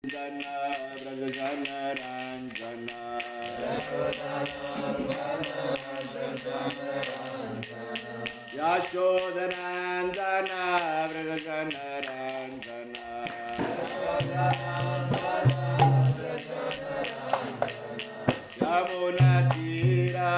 Jana Vrajana Ranjana Yashodanandana Vrajana Ranjana Yamuna Tira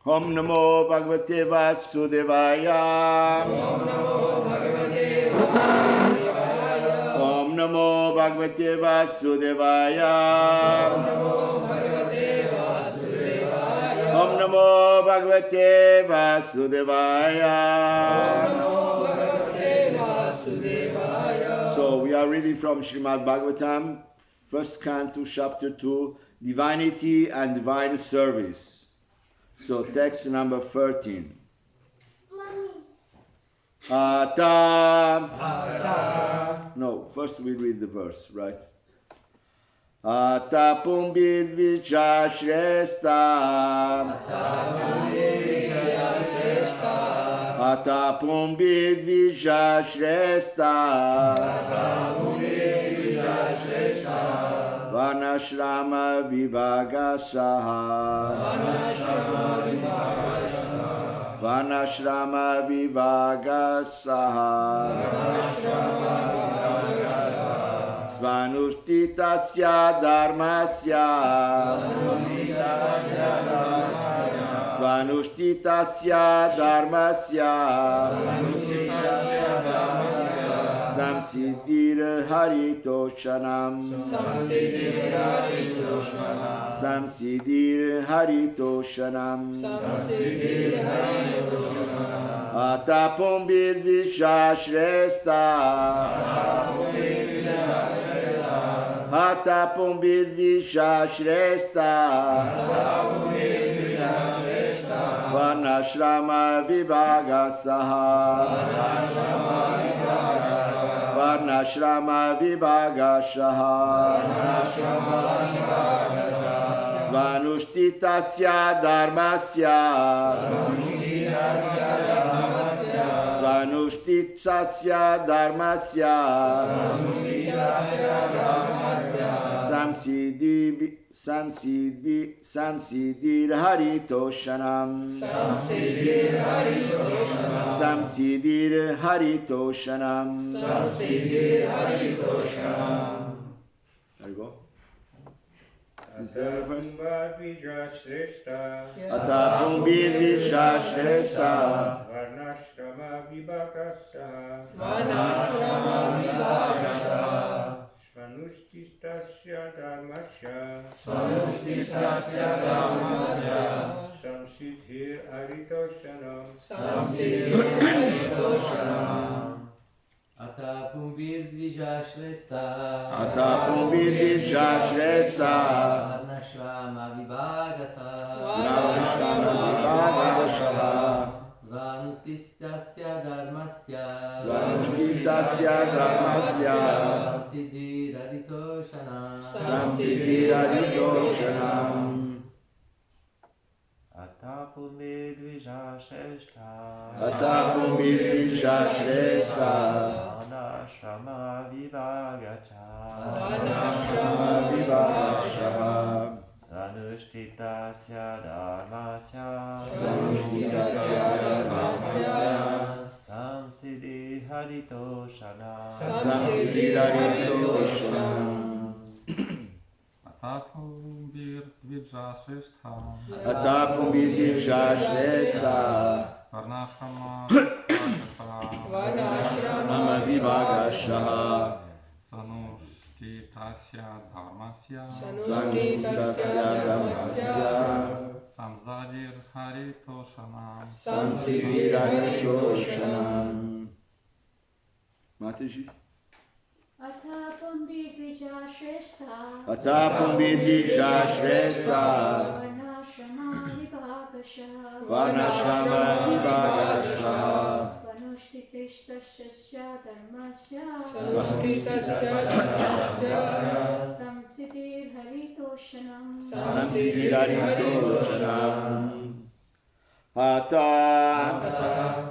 Om Namo Bhagavate Vasudevaya. Om Namo Bhagavate Vasudevaya. Om Namo Bhagavate Vasudevaya. Om Namo Bhagavate Vasudevaya. Om Namo Bhagavate Vasudevaya. Om Namo Bhagavate Vasudevaya. So we are reading from Srimad Bhagavatam, first canto, chapter 2, Divinity and Divine Service. So text number 13. Ata. No, first we read the verse, right? Ata pumbid vijashresta. Ata pumbid vijashresta. Vanashrama vivagasaha. Vanashrama vivagasaha. Svanushtitasya dharmasya. Svanushtitasya dharmasya. Samsiddhir haritoshanam. Samsiddhir haritoshanam. Atapumbir vishashresta. Atapumbir vishashresta. Varnashrama vibhagasaha. Varnashrama vibhagasaha. Svanushthitasya dharmasya. Svanushthitasya dharmasya. Samsiddhir haritoshanam. Samsiddhir haritoshanam. There you go. Atapumbir vijashresta. Varnashrama vibhagasaha. Svanushthitasya dharmasya. Samsiddhir haritoshanam. Atapumbir vijashresta. Atapumbir vijashresta. Varnashrama vibhagasaha. Varnashrama vibhagasaha. Svanushthitasya dharmasya. Svanushthitasya dharmasya. Samsiddhir haritoshanam. Samsiddhir haritoshanam. Atapumbir vijashresta. Atapumbir vijashresta. Varnashrama vibhagasaha. Varnashrama vibhagasaha. Svanushthitasya dharmasya. Svanushthitasya dharmasya. Samsiddhir haritoshanam. Samsiddhir haritoshanam. Atapumbir vijashresta. Atapumbir vijashresta. Varnashrama Varnashrama vibhagasaha. Svanushthitasya dharmasya. Svanushthitasya dharmasya. Samsiddhir haritoshanam. Samsiddhir haritoshanam. Mataji. Atapumbir vijashresta. Atapumbir vijashresta. Varnashrama vibhagasaha. Varnashrama vibhagasaha. Svanushthitasya dharmasya. Samsiddhir haritoshanam. Samsiddhir haritoshanam. Ata.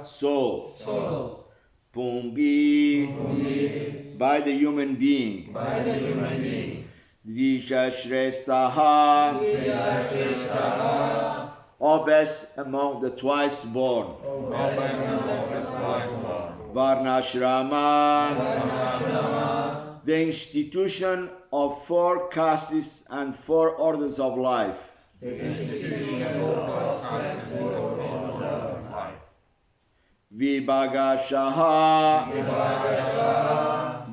Soul. Pumbi. By the human being. Vijashrestaha. Or best among the twice born. Varnashrama. The institution of 4 castes and 4 orders of life. Vibhagashaha.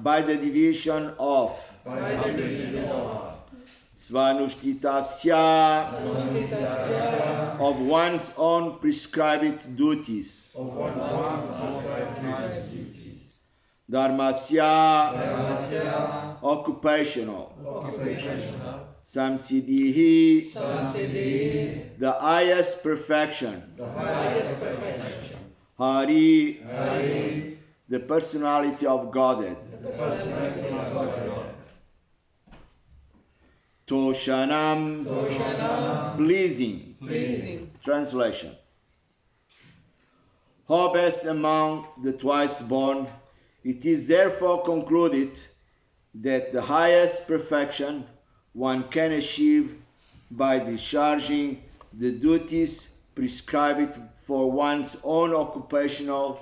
By the division of. Svanushthitasya. Of one's own prescribed duties. Dharmasya. Occupational. Samsiddhihi. The highest perfection. Hari, Hari, the personality of Godhead. the personality of Godhead. Toshanam, Toshanam, pleasing. pleasing. Translation. O best among the twice born, it is therefore concluded that the highest perfection one can achieve by discharging the duties prescribed for one's own occupational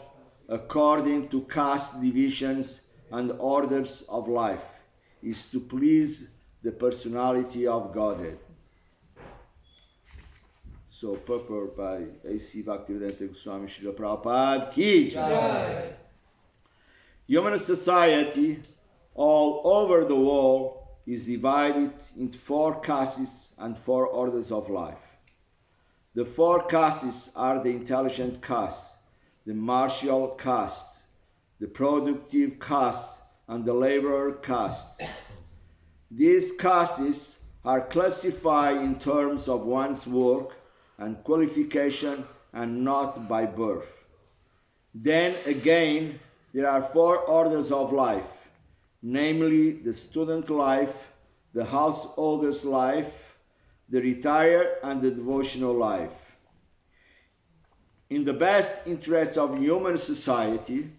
according to caste divisions and orders of life is to please the personality of Godhead. So, purport by A.C. Bhaktivedanta Swami Srila Prabhupada Ki Jai. Human society all over the world is divided into 4 castes and 4 orders of life. The 4 castes are the intelligent caste, the martial caste, the productive caste, and the laborer caste. These castes are classified in terms of one's work and qualification and not by birth. Then again, there are 4 orders of life, namely the student life, the householder's life, the retired, and the devotional life. In the best interests of human society,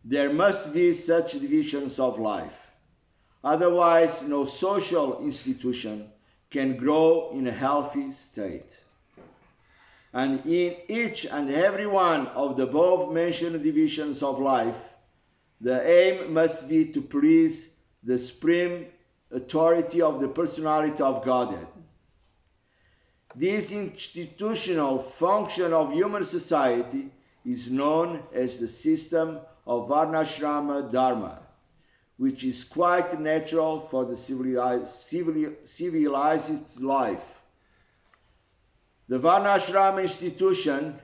there must be such divisions of life. Otherwise, no social institution can grow in a healthy state. And in each and every one of the above-mentioned divisions of life, the aim must be to please the supreme authority of the personality of Godhead. This institutional function of human society is known as the system of Varnashrama Dharma, which is quite natural for the civilized life. The Varnashrama institution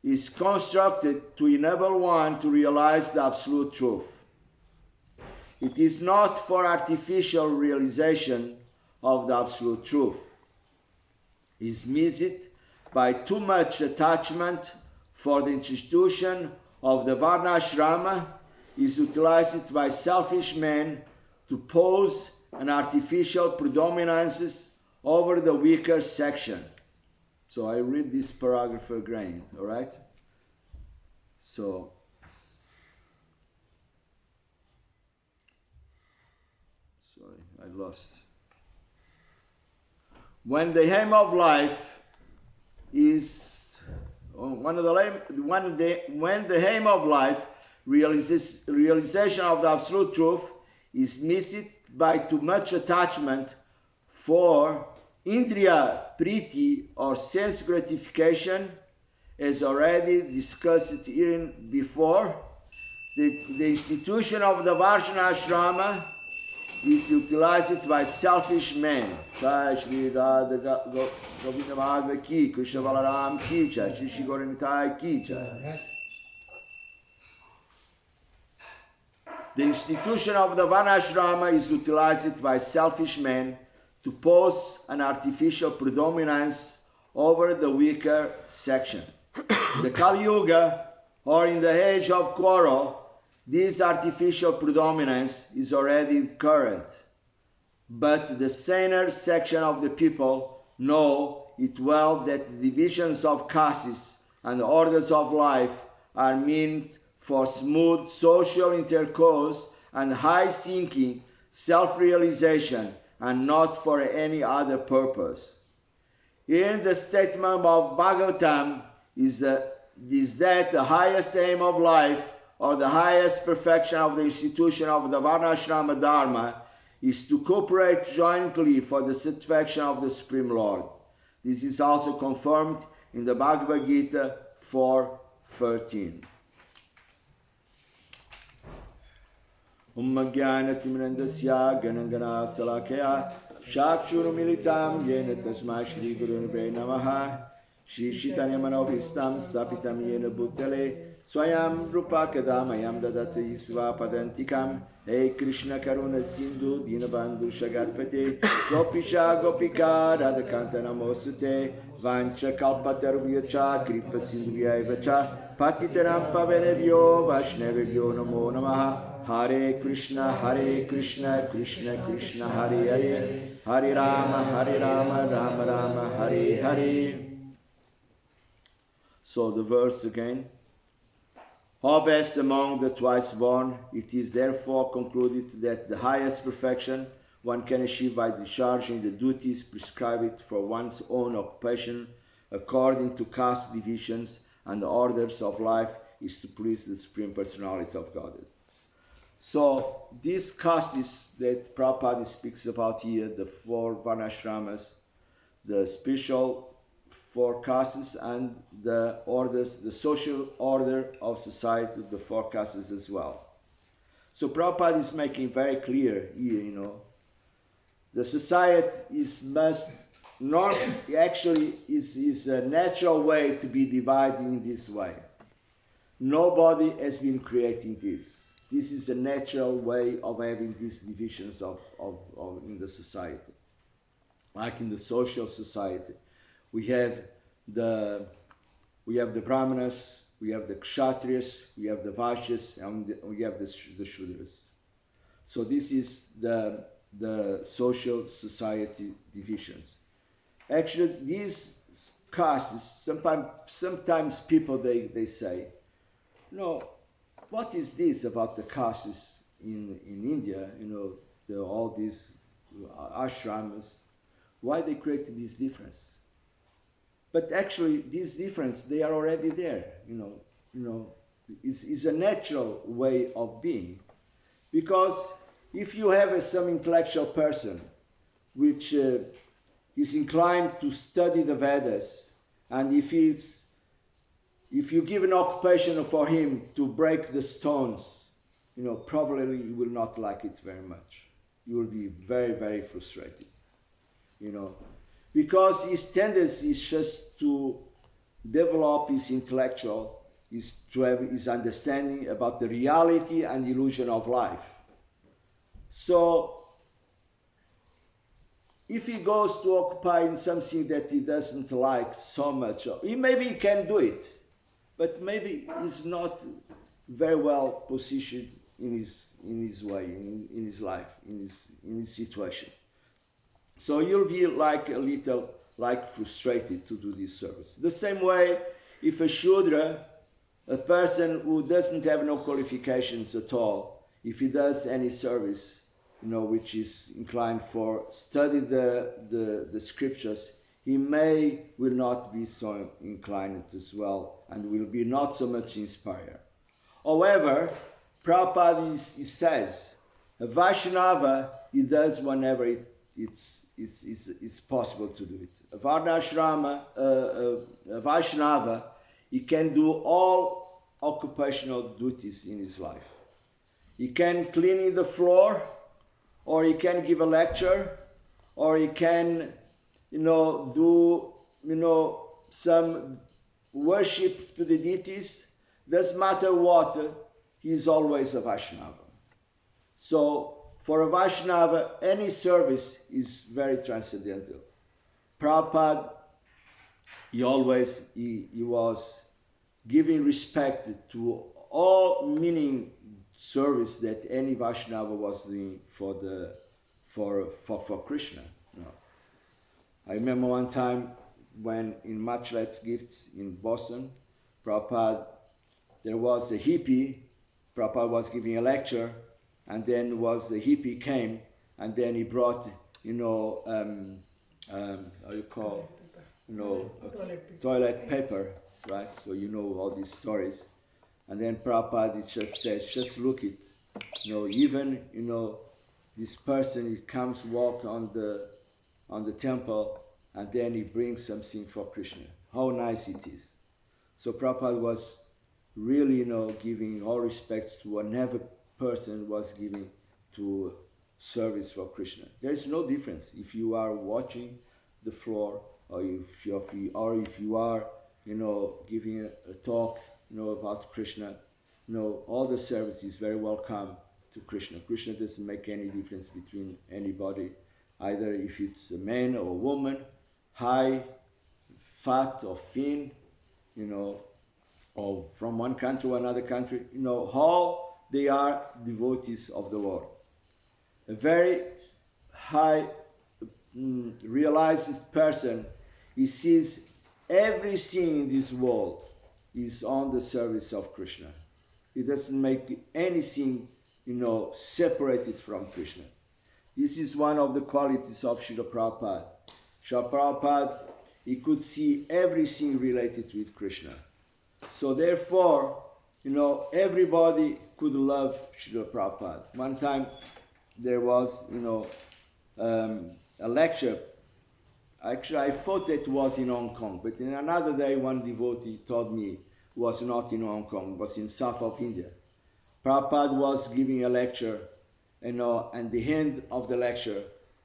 is constructed to enable one to realize the absolute truth. It is not for artificial realization of the absolute truth. It is missed by too much attachment for the institution of the Varnashrama is utilized by selfish men to pose an artificial predominance over the weaker section. So I read this paragraph again, all right? So, sorry, I lost. When the aim of life is, when the aim of life, realization of the absolute truth, is missed by too much attachment for Indriya Priti or sense gratification, as already discussed here before, the institution of the Varnashrama is utilized by selfish men. Jai Shri Radha Govinda Madhava Ki, Krishna Balaram Ki Jai, Shri Shri Gauranitai Ki Jai. The institution of the Varnashrama is utilized by selfish men to pose an artificial predominance over the weaker section. The Kali Yuga, or in the age of quarrel, this artificial predominance is already current. But the saner section of the people know it well that the divisions of castes and orders of life are meant for smooth social intercourse and high-thinking self-realization, and not for any other purpose. In the statement of Bhagavatam is that the highest aim of life or the highest perfection of the institution of the Varnashrama Dharma is to cooperate jointly for the satisfaction of the Supreme Lord. This is also confirmed in the Bhagavad Gita 4:13. Ummagyanatimirandasya ganangana salakaya shakshurumilitam yena tasma shri gurunve namaha Shri Chaitanya Manobhistam Stapitam Yena Bhutale Swayam Rupa Kadamayam Dadati Svapadantikam Hey Krishna Karuna Sindhu Dinabandhu Shagatpate Gopisha Gopika Radhakanta Namosate Vancha kalpatarubhyacha kripa sindhuyaivacha patitaram pavenebhyo vaishnavebhyo namo namaha. Hare Krishna, Krishna Krishna, Hare Hare, Hare Rama, Rama Rama, Hare Hare. So the verse again. All best among the twice born, it is therefore concluded that the highest perfection one can achieve by discharging the duties prescribed for one's own occupation according to caste divisions and the orders of life is to please the Supreme Personality of Godhead. So these castes that Prabhupada speaks about here, the 4 varnashramas, the spiritual 4 castes and the orders, the social order of society, the 4 castes as well. So Prabhupada is making very clear here, the society is a natural way to be divided in this way. Nobody has been creating this. This is a natural way of having these divisions of in the society. Like in the social society, we have the Brahmanas, we have the Kshatriyas, we have the Vaishyas, and we have the Shudras. So this is the social society divisions. Actually, these castes, sometimes people they say, no, what is this about the castes in India? All these ashrams, why they created this difference? But actually, this difference, they are already there. Is a natural way of being, because if you have some intellectual person which is inclined to study the Vedas, and if you give an occupation for him to break the stones, probably he will not like it very much. You will be very, very frustrated, because his tendency is just to develop his intellectual, is to have his understanding about the reality and illusion of life. So, if he goes to occupy in something that he doesn't like so much, maybe he can do it, but maybe he's not very well positioned in his way, in his life, in his situation. So you'll be like a little frustrated to do this service. The same way, if a Shudra, a person who doesn't have no qualifications at all, if he does any service, which is inclined for study the scriptures, he will not be so inclined as well, and will be not so much inspired. However, Prabhupada he says, a Vaishnava, he does whenever it's possible to do it. A Varnashrama, a Vaishnava, he can do all occupational duties in his life. He can clean the floor, or he can give a lecture, or he can, do, some worship to the deities. Doesn't matter what, he's always a Vaishnava. So, for a Vaishnava, any service is very transcendental. Prabhupada, he was giving respect to all meaning service that any Vaishnava was doing for Krishna. I remember one time when in Matchlet's Gifts in Boston, Prabhupada, there was a hippie. Prabhupada was giving a lecture, and then the hippie came, and then he brought, toilet paper, right? So all these stories. And then Prabhupada just says, just look it, even, this person, he comes walk on the temple, and then he brings something for Krishna. How nice it is. So Prabhupada was really, giving all respects to whatever person was giving to service for Krishna. There is no difference if you are watching the floor, or if you are, giving a talk, about Krishna. All the service is very welcome to Krishna. Krishna doesn't make any difference between anybody, either if it's a man or a woman, high, fat or thin, or from one country to another country, all they are devotees of the Lord. A very high realized person, he sees everything in this world is on the service of Krishna. He doesn't make anything, separated from Krishna. This is one of the qualities of Srila Prabhupada. Srila Prabhupada, he could see everything related with Krishna. So therefore, everybody could love Srila Prabhupada. One time there was, a lecture. Actually, I thought that was in Hong Kong, but in another day, one devotee told me it was not in Hong Kong, it was in south of India. Prabhupada was giving a lecture, and at the end of the lecture,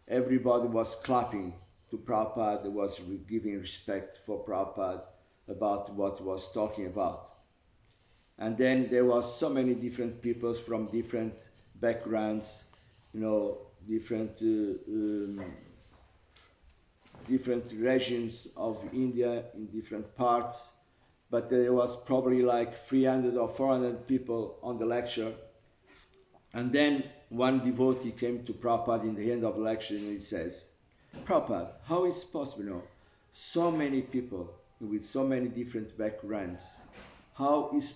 everybody was clapping to Prabhupada, was giving respect for Prabhupada about what he was talking about. And then there was so many different people from different backgrounds, different regions of India in different parts, but there was probably like 300 or 400 people on the lecture. And then one devotee came to Prabhupada in the end of the lecture and he says, Prabhupada, how is it possible, so many people with so many different backgrounds, how is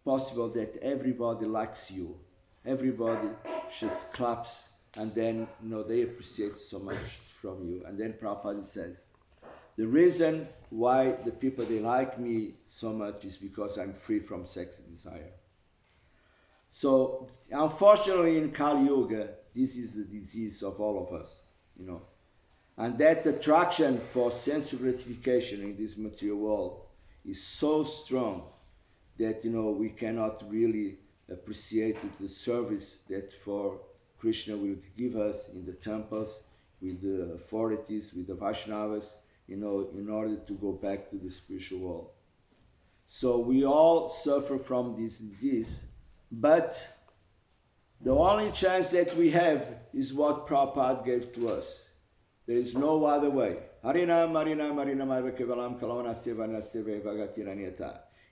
possible that everybody likes you? Everybody just claps and then they appreciate so much from you. And then Prabhupada says, the reason why the people, they like me so much is because I'm free from sex desire. So unfortunately in Kali Yuga, this is the disease of all of us, And that attraction for sense gratification in this material world is so strong that, we cannot really appreciate the service that for Krishna will give us in the temples, with the authorities, with the Vaishnavas, in order to go back to the spiritual world. So we all suffer from this disease, but the only chance that we have is what Prabhupada gave to us. There is no other way.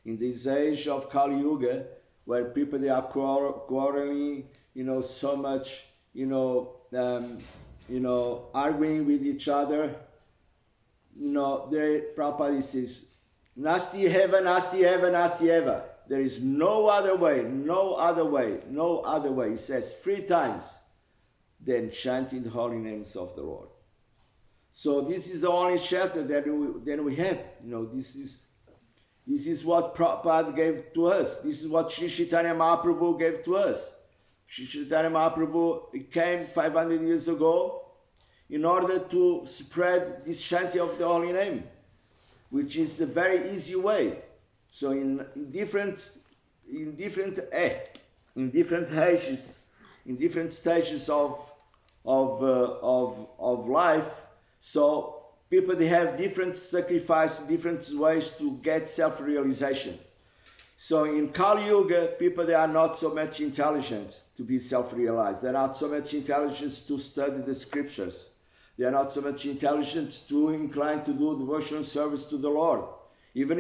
In this age of Kali Yuga, where people, they are quarreling, so much, arguing with each other, Prabhupada says, Nasti heva, nasti heva, nasti heva. There is no other way, no other way, no other way. He says 3 times, than chanting the holy names of the Lord. So this is the only chapter that we have. This is what Prabhupada gave to us. This is what Sri Chaitanya Mahaprabhu gave to us. Sri Chaitanya Mahaprabhu came 500 years ago in order to spread this chanting of the holy name, which is a very easy way. So in different ages, in different stages of life, so people, they have different sacrifices, different ways to get self-realization. So in Kali Yuga, people, they are not so much intelligent to be self-realized. They're not so much intelligent to study the scriptures. They are not so much intelligent to incline to do devotional service to the Lord. Even,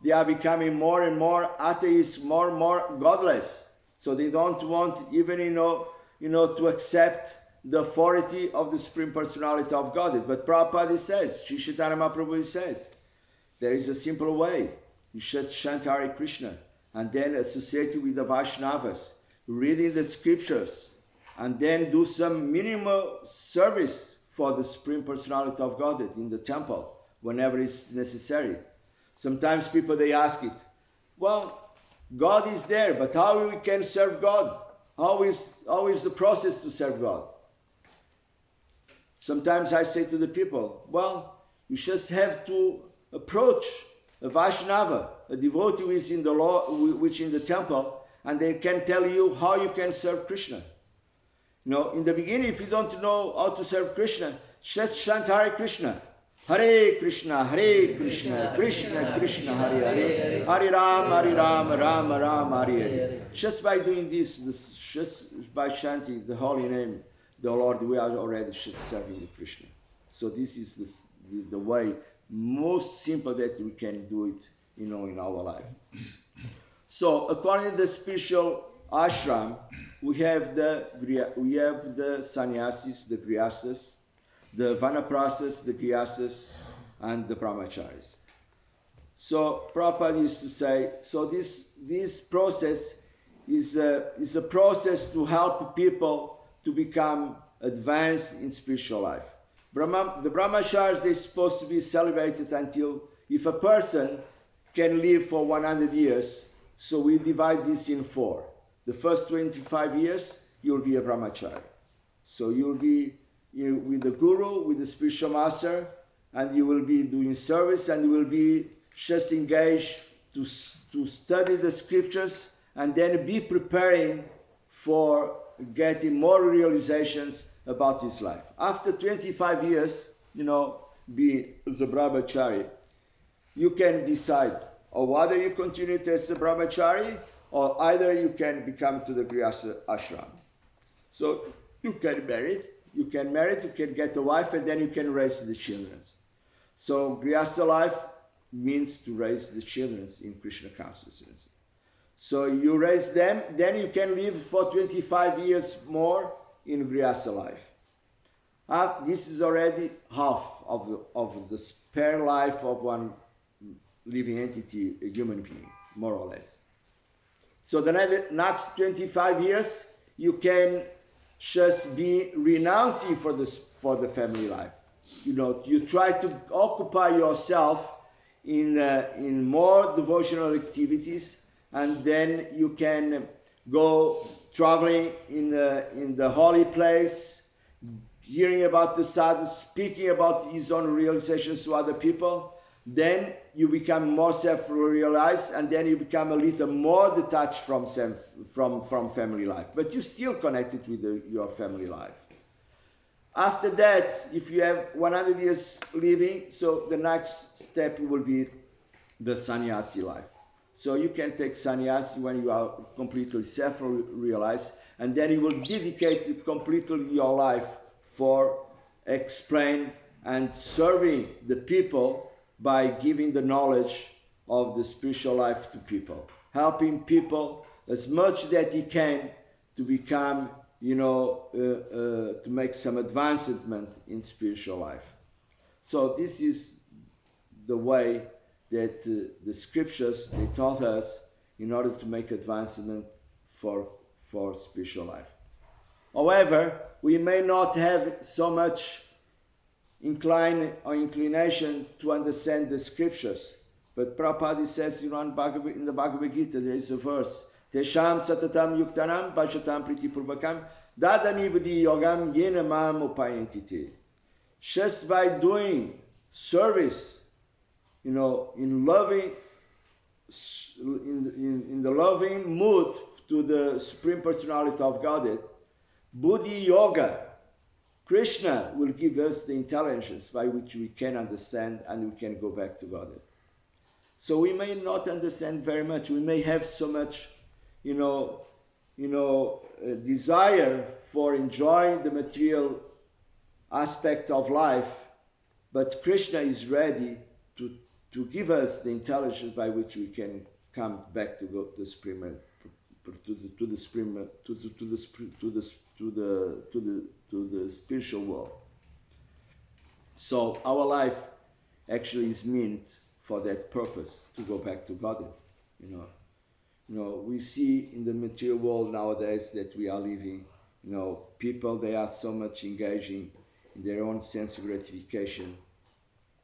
they are becoming more and more atheists, more and more godless. So they don't want even, to accept the authority of the Supreme Personality of Godhead. But Prabhupada says, Sri Chaitanya Mahaprabhu says, there is a simple way. You just chant Hare Krishna and then associate it with the Vaishnavas, reading the scriptures, and then do some minimal service for the Supreme Personality of Godhead in the temple whenever it's necessary. Sometimes people, they ask it, well, God is there, but how we can serve God? How is the process to serve God? Sometimes I say to the people, well, you just have to approach a Vaishnava, a devotee who is in the law, which in the temple, and they can tell you how you can serve Krishna. In the beginning, if you don't know how to serve Krishna, just chant Hare Krishna. Hare Krishna, Krishna Krishna, Hare Hare, Hare Rama, Rama Rama, Hare Hare. Just by doing this, just by chanting the holy name, the Lord, we are already serving Krishna. So this is the way most simple that we can do it, in our life. So according to the spiritual ashram, we have the sannyasis, the grihastas, the vanaprasthas, the grihastas, and the brahmacharis. So Prabhupada used to say, so this process is a process to help people to become advanced in spiritual life. The brahmacharis, they're supposed to be celebrated until, if a person can live for 100 years, so we divide this in 4. The first 25 years, you'll be a brahmachari. So you'll be with the guru, with the spiritual master, and you will be doing service, and you will be just engaged to study the scriptures, and then be preparing for getting more realizations about his life. After 25 years, being as a brahmachari, you can decide, or whether you continue as a brahmachari, or either you can become to the grihastha ashram. So you can marry, you can get a wife, and then you can raise the children. So grihastha life means to raise the children in Krishna consciousness. So you raise them, then you can live for 25 years more in grihastha life. This is already half of the spare life of one living entity, a human being, more or less. So the next 25 years, you can just be renouncing for the family life. You try to occupy yourself in more devotional activities, and then you can go traveling in the holy place, hearing about the sadhu, speaking about his own realizations to other people. Then you become more self-realized, and then you become a little more detached from family life. But you're still connected with your family life. After that, if you have 100 years living, so the next step will be the sannyasi life. So you can take sannyasi when you are completely self-realized, and then you will dedicate completely your life for explain and serving the people by giving the knowledge of the spiritual life to people, helping people as much that he can to become, to make some advancement in spiritual life. So this is the way that the scriptures, they taught us in order to make advancement for spiritual life. However, we may not have so much inclination to understand the scriptures, but Prabhupada says in the Bhagavad Gita, there is a verse, Tesham satatam yuktanam bhajatam priti purvakam dadami buddhi yogam yena mam upayantite. Just by doing service, in loving, in the loving mood to the Supreme Personality of Godhead, Buddhi Yoga, Krishna will give us the intelligence by which we can understand and we can go back to Godhead. So we may not understand very much. We may have so much, desire for enjoying the material aspect of life, but Krishna is ready to give us the intelligence by which we can come back to the Supreme, to the spiritual world. So our life actually is meant for that purpose, to go back to Godhead. We see in the material world nowadays that we are living, people, they are so much engaging in their own sense of gratification.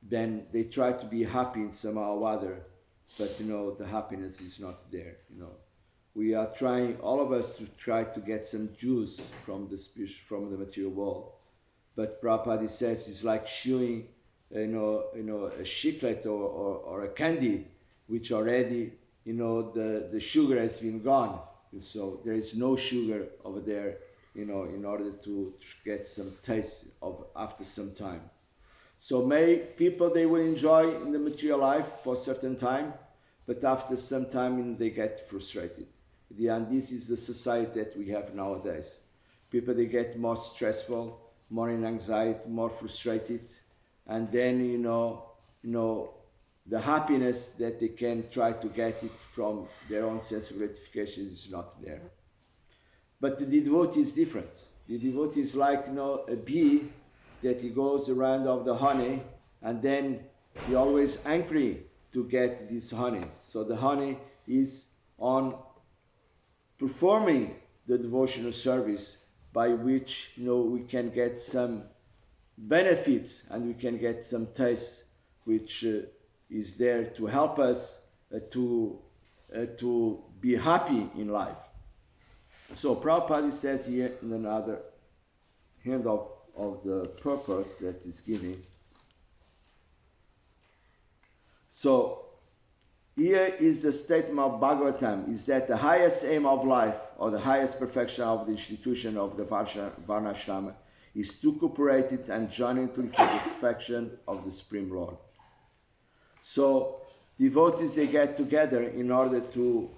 Then they try to be happy in somehow or other, but the happiness is not there. We are trying, all of us, to try to get some juice from the material world. But Prabhupada says it's like chewing, a chiclet or a candy, which already, the sugar has been gone. And so there is no sugar over there, in order to get some taste of after some time. So people, they will enjoy in the material life for a certain time, but after some time they get frustrated. And this is the society that we have nowadays. People, they get more stressful, more in anxiety, more frustrated, and then, the happiness that they can try to get it from their own sense of gratification is not there. But the devotee is different. The devotee is like a bee that he goes around of the honey, and then he always angry to get this honey. So the honey is on performing the devotional service by which we can get some benefits and we can get some taste which is there to help us to be happy in life. So Prabhupada says here in another hand of the purpose that is giving. So here is the statement of Bhagavatam, is that the highest aim of life or the highest perfection of the institution of the Varnashrama is to cooperate it and join it for the satisfaction of the Supreme Lord. So devotees, they get together in order to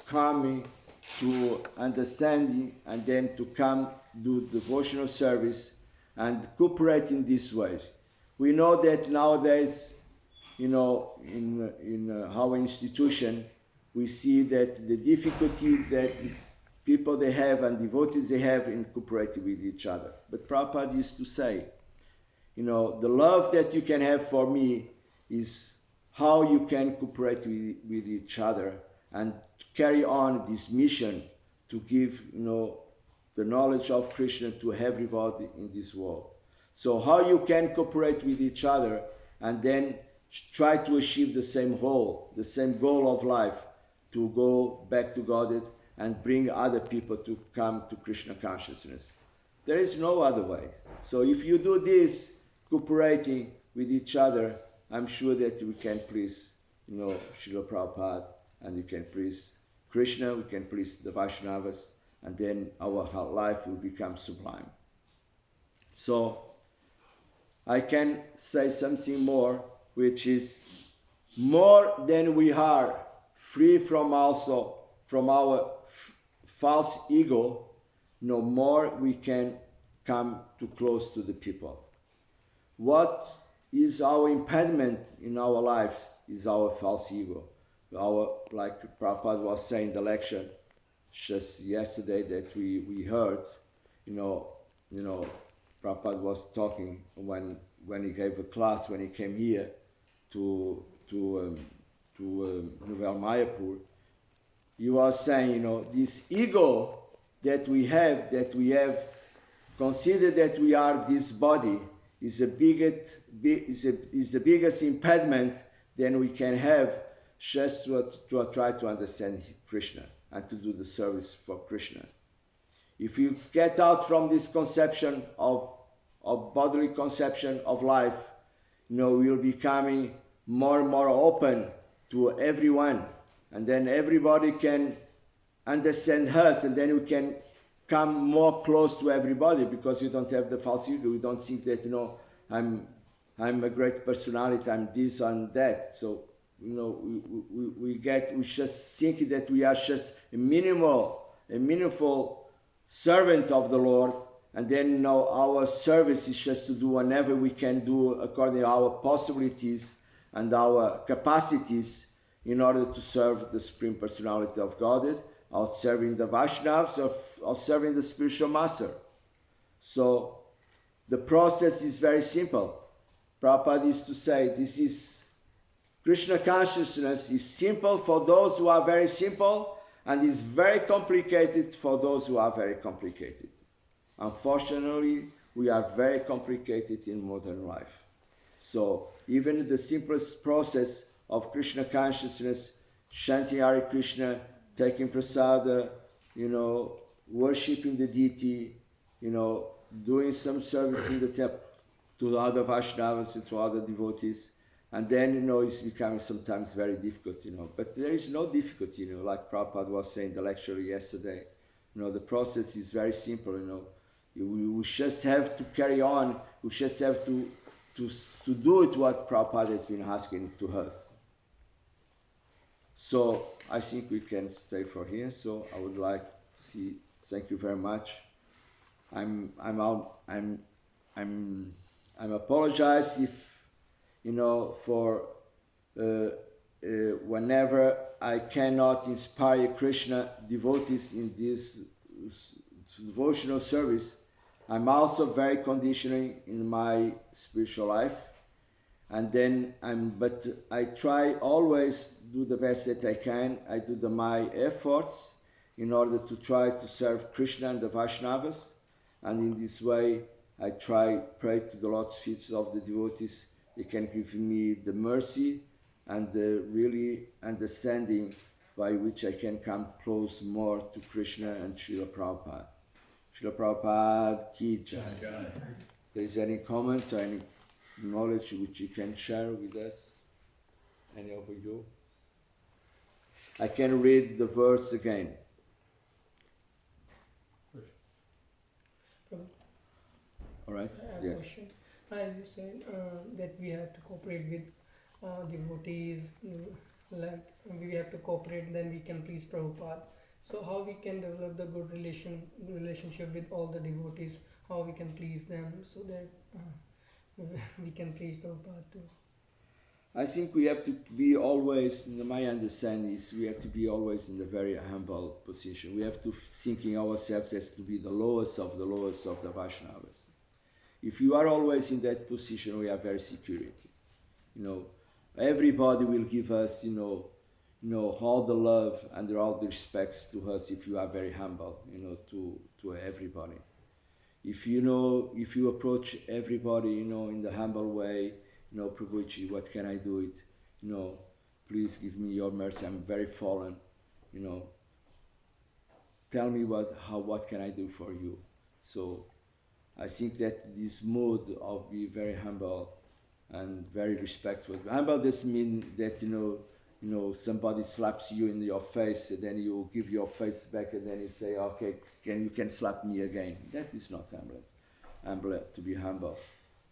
come to understanding and then to come do devotional service and cooperate in this way. We know that nowadays, in our institution, we see that the difficulty that people they have and devotees they have in cooperating with each other. But Prabhupada used to say, the love that you can have for me is how you can cooperate with each other and carry on this mission to give, the knowledge of Krishna to everybody in this world. So how you can cooperate with each other and then try to achieve the same goal of life, to go back to Godhead and bring other people to come to Krishna consciousness. There is no other way. So if you do this, cooperating with each other, I'm sure that we can please, Srila Prabhupada, and we can please Krishna, we can please the Vaishnavas, and then our life will become sublime. So I can say something more, which is more than we are free from our false ego, no more we can come too close to the people. What is our impediment in our life is our false ego. Like Prabhupada was saying in the lecture just yesterday that we heard, Prabhupada was talking when he gave a class, when he came here to Novel Mayapur. He was saying, this ego that we have consider that we are this body is the biggest impediment that we can have just to try to understand Krishna and to do the service for Krishna. If you get out from this conception of bodily conception of life, we'll be becoming more and more open to everyone, and then everybody can understand us, and then we can come more close to everybody because you don't have the false ego. You don't think that I'm a great personality, I'm this and that. So we just think that we are just a meaningful servant of the Lord, and then our service is just to do whatever we can do according to our possibilities and our capacities in order to serve the Supreme Personality of Godhead, or serving the Vaishnavas, or serving the spiritual master. So the process is very simple. Prabhupada used to say, this is Krishna consciousness is simple for those who are very simple, and is very complicated for those who are very complicated. Unfortunately, we are very complicated in modern life. So even the simplest process of Krishna consciousness, chanting Hare Krishna, taking prasada, worshipping the deity, doing some service in the temple to the other Vaishnavas and to other devotees, and then it's becoming sometimes very difficult, But there is no difficulty, like Prabhupada was saying in the lecture yesterday. The process is very simple, We just have to carry on. We just have to do it what Prabhupada has been asking to us. So I think we can stay for here. So I would like to see. Thank you very much. I'm apologize for whenever I cannot inspire Krishna devotees in this devotional service, I'm also very conditioning in my spiritual life. And then but I try always do the best that I can. I do my efforts in order to try to serve Krishna and the Vaishnavas. And in this way, I pray to the Lord's feet of the devotees. They can give me the mercy and the really understanding by which I can come close more to Krishna and Srila Prabhupada. Srila Prabhupada ki jai. There is any comment or any knowledge which you can share with us? Any of you? I can read the verse again. All right? I have a Yes. question. As you said that we have to cooperate with devotees, like we have to cooperate, then we can please Prabhupada. So how we can develop the good relationship with all the devotees? How we can please them so that we can please Prabhupada too? I think we have to be always, my understanding is we have to be always in a very humble position. We have to thinking ourselves as to be the lowest of the Vaishnavas. If you are always in that position, we have very security. Everybody will give us, all the love and all the respects to us if you are very humble, to everybody. If you approach everybody, in the humble way, Prabhuji, what can I do it? Please give me your mercy. I'm very fallen. Tell me what can I do for you? So I think that this mood of being very humble and very respectful. Humble doesn't mean that somebody slaps you in your face and then you give your face back and then you say, okay, you can slap me again. That is not humble. Humble to be humble.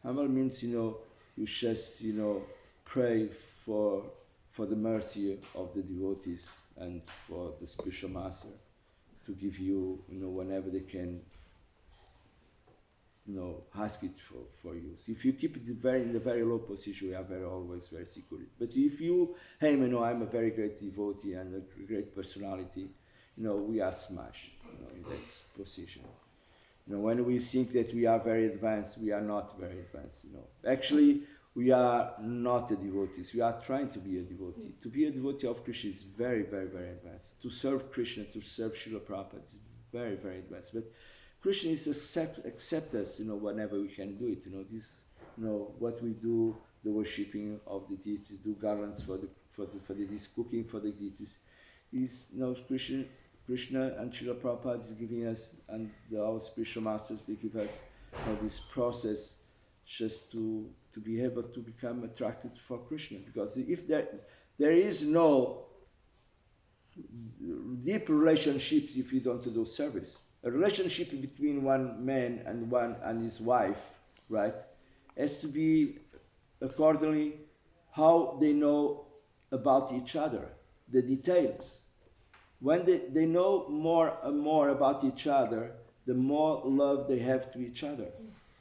Humble means you just pray for the mercy of the devotees and for the spiritual master to give you whenever they can ask it for you. So if you keep it in the very low position, you are always very secure. But if you, hey, I'm a very great devotee and a great personality, we are smashed, in that position. When we think that we are very advanced, we are not very advanced. Actually, we are not a devotees. We are trying to be a devotee. To be a devotee of Krishna is very, very, very advanced. To serve Krishna, to serve Srila Prabhupada is very, very advanced. But Krishna is accept us, whenever we can do it. What we do, the worshipping of the deities, do garlands for the deities, cooking for the deities, is Krishna and Srila Prabhupada is giving us, and our spiritual masters, they give us this process just to be able to become attracted for Krishna. Because if there is no deep relationships if you don't do service. A relationship between one man and his wife, right, has to be accordingly how they know about each other, the details. When they know more and more about each other, the more love they have to each other.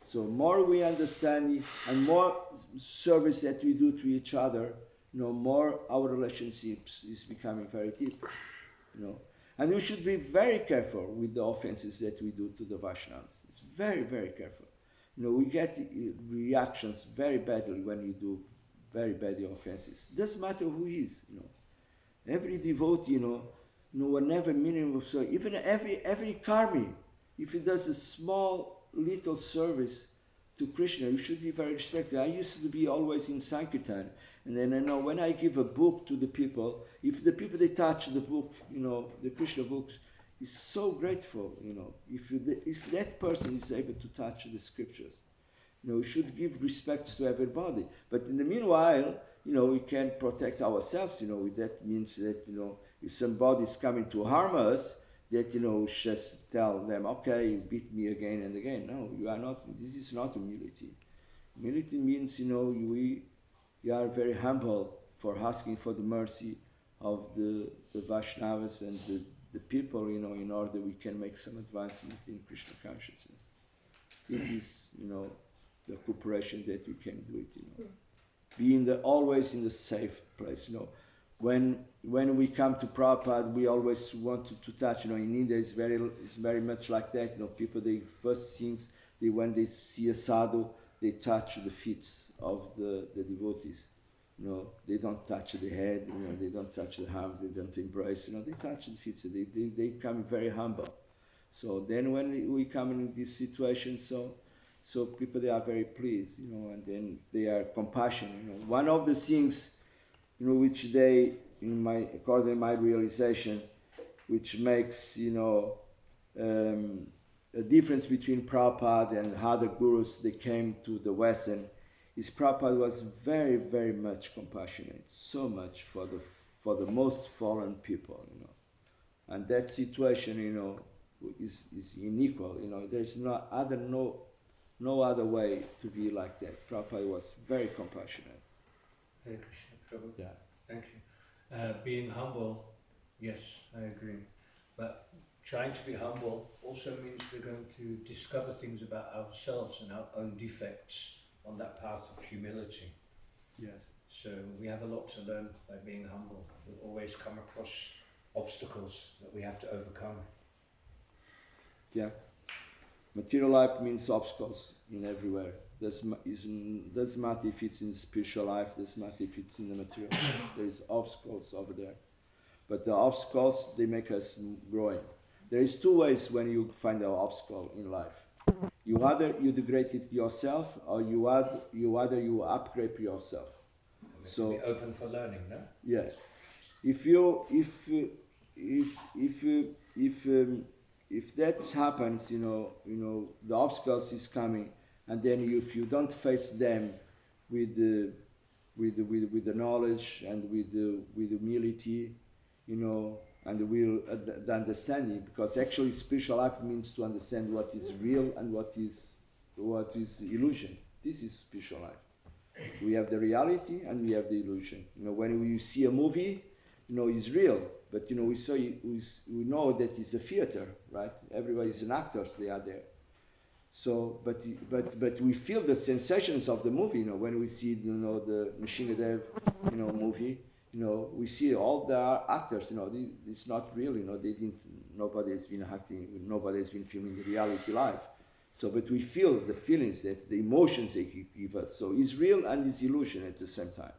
So more we understand and more service that we do to each other, more our relationships is becoming very deep. And we should be very careful with the offenses that we do to the Vaishnavas. It's very, very careful. We get reactions very badly when you do very bad offenses. Doesn't matter who he is. Every devotee, whenever minimum of service, even every karmi, if he does a small little service to Krishna, you should be very respected. I used to be always in Sankirtan, and then when I give a book to the people, if the people they touch the book, the Krishna books, is so grateful. If that person is able to touch the scriptures, we should give respects to everybody. But in the meanwhile, we can protect ourselves. That means that if somebody is coming to harm us, that just tell them, okay, you beat me again and again. No, you are not. This is not humility. Humility means you are very humble for asking for the mercy of the Vaishnavas and the people, in order we can make some advancement in Krishna consciousness. This is the cooperation that we can do it. always in the safe place. When we come to Prabhupada, we always want to touch. In India, it's very much like that. People, they first things, when they see a sadhu, they touch the feet of the devotees. They don't touch the head. They don't touch the arms. They don't embrace. They touch the feet. So they come very humble. So then when we come in this situation, so people, they are very pleased, and then they are compassionate. One of the things, which they, according to my realization, which makes, a difference between Prabhupada and other gurus that came to the Western, is Prabhupada was very, very much compassionate, so much for the most fallen people, and that situation, is unequal. There's no other way to be like that. Prabhupada was very compassionate. Hare Krishna, Prabhu. Yeah. Thank you. Being humble, yes, I agree. But trying to be humble also means we're going to discover things about ourselves and our own defects on that path of humility. Yes. So we have a lot to learn by being humble. We'll always come across obstacles that we have to overcome. Yeah. Material life means obstacles in everywhere. Doesn't matter if it's in spiritual life, doesn't matter if it's in the material life. There is obstacles over there. But the obstacles, they make us growing. There is two ways when you find an obstacle in life. You degrade it yourself, or you upgrade yourself. And so be open for learning, no? Yes. If that happens, the obstacles is coming, and then if you don't face them with the knowledge and with humility, and the understanding, because actually spiritual life means to understand what is real and what is illusion. This is spiritual life. We have the reality and we have the illusion. When we see a movie, it's real, but we know that it's a theater, right? Everybody is an actors, they are there. So, but we feel the sensations of the movie. When we see the Nrsimhadev movie, we see all the actors. It's not real. Nobody has been acting. Nobody has been filming the reality life. So, but we feel the feelings, that the emotions they give us. So it's real and it's illusion at the same time.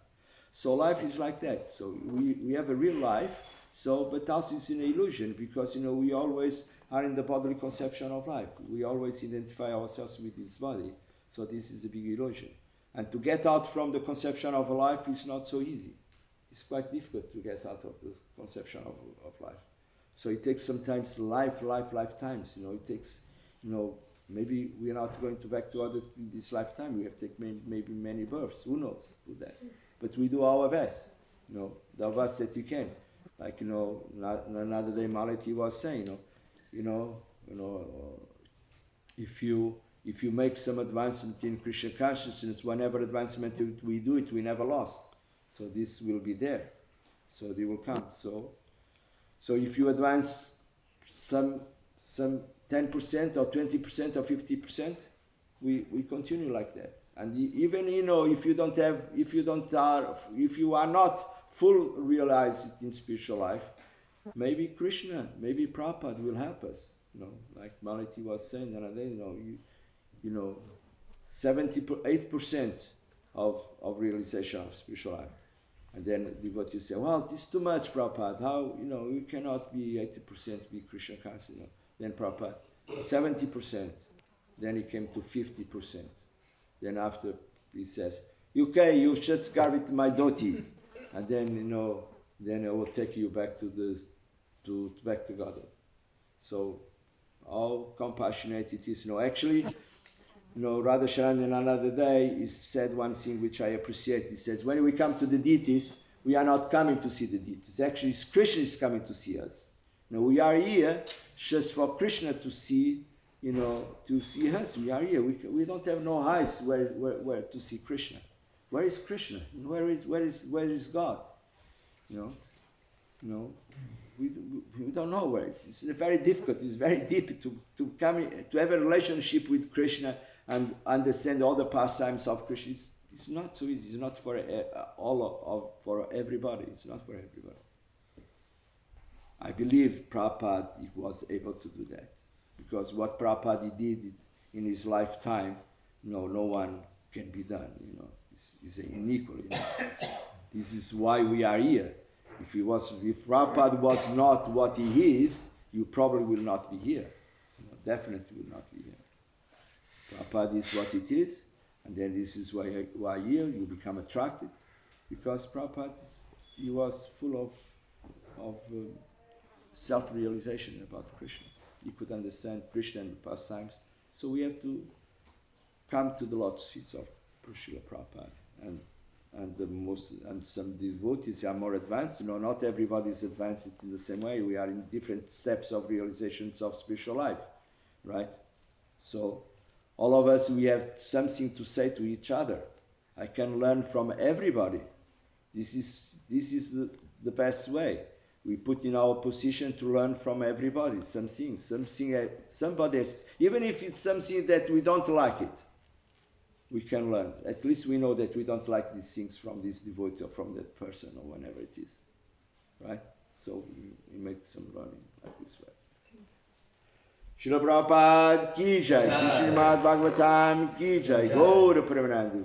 So life is like that. So we have a real life. So, but also it's an illusion, because we always are in the bodily conception of life. We always identify ourselves with this body. So this is a big illusion. And to get out from the conception of a life is not so easy. It's quite difficult to get out of the conception of life. So it takes sometimes lifetimes. It takes, maybe we are not going to back to this lifetime. We have to take maybe many births. Who knows? Who that? But we do our best. The best that we can. Like another day Malati was saying, if you make some advancement in Krishna consciousness, whenever advancement we do it, we never lost. So this will be there. So they will come. So if you advance some 10% or 20% or 50%, we continue like that. And even if you are not full realized in spiritual life, maybe Krishna, maybe Prabhupada will help us. Like Malati was saying the other day, 78% of realization of spiritual life. And then devotees say, well, it's too much, Prabhupada. How, you cannot be 80% be Krishna conscious. Then Prabhupada, 70%. Then he came to 50%. Then after he says, okay, you just garbage my dhoti. And then, then I will take you back back to Godhead. So, how compassionate it is. Actually, Radhasharan in another day, he said one thing which I appreciate. He says, when we come to the deities, we are not coming to see the deities. Actually, Krishna is coming to see us. We are here just for Krishna to see, to see us. We are here. We don't have no eyes where to see Krishna. Where is Krishna? Where is God? We don't know where it is. It's very difficult. It's very deep to have a relationship with Krishna and understand all the pastimes of Krishna. It's It's not so easy. It's not for for everybody. It's not for everybody. I believe Prabhupada he was able to do that because what Prabhupada did in his lifetime, no one can be done. It's unequal. This is why we are here. If Prabhupada was not what he is, you probably will not be here. Definitely will not be here. Prabhupada is what it is, and then this is why here you become attracted, because Prabhupada he was full of self-realization about Krishna. He could understand Krishna and the pastimes. So we have to come to the lotus feet of Srila Prabhupada, and some devotees are more advanced. Not everybody is advanced in the same way. We are in different steps of realizations of spiritual life, right? So all of us, we have something to say to each other. I can learn from everybody. This is the best way. We put in our position to learn from everybody. Somebody has, even if it's something that we don't like it, we can learn. At least we know that we don't like these things from this devotee or from that person or whenever it is, right? So we make some learning like this way. Srila Prabhupada ki jai, Srimad Bhagavatam ki jai, Gaura Premanandi.